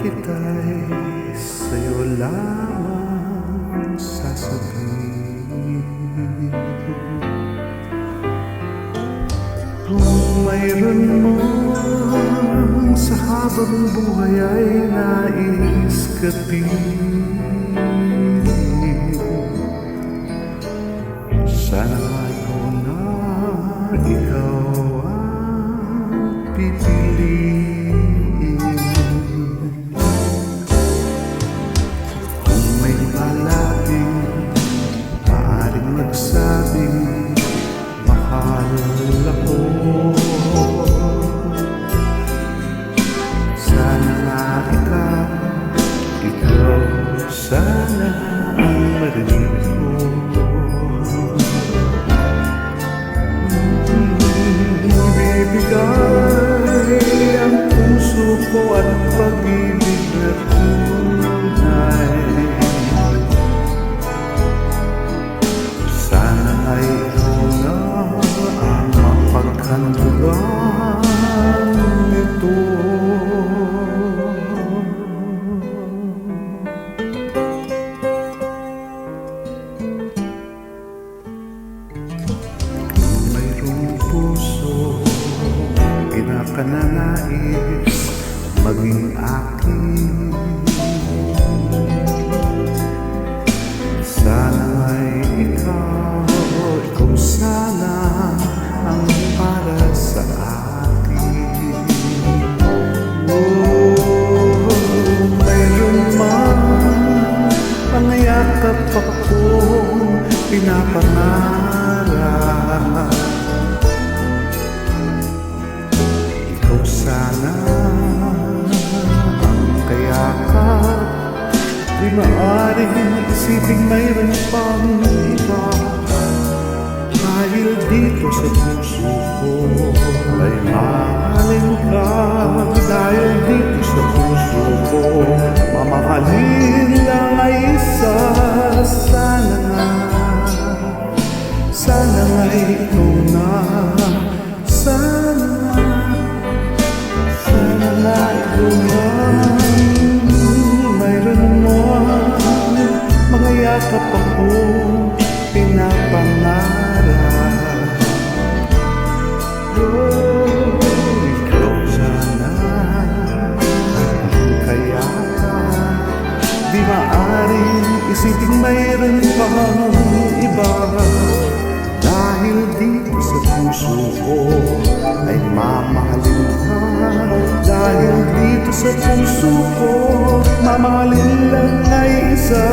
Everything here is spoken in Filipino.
kita'y sa'yo lamang sasabihin. Kung mayroon mo sa habang buhay ay nais kapiling, sana ikaw na ikaw ang pipiliin. Kung may palaging maaaring magsabing mahal ako, sana nga ikaw sana ang marinig ko. Bibigay ang puso ko at pag-ibig na tunay. Sana ay ikaw na ang mapaghandaan nito. Kung mayroong puso pinakananais maging akin, sana ay ikaw sana ang para sa akin. Mayroon man pangyayakap akong pinapangarap, ikaw sana ang kayakap. Di maaaring isiping mayroon pang iba, dahil dito sa puso ko ay mahalin ka. Dahil dito sa puso ko mamahalin lang ay isa. Sana nga ikaw na. Sana nga ikaw na. Mayroon mo mga yakap akong pinapangarap. Ikaw sana ang kayakap. Di maaaring isiping mayroon pang iba, dahil dito sa puso ko ay mamahalin ka. Dahil dito sa puso ko mamahalin lang ay isa.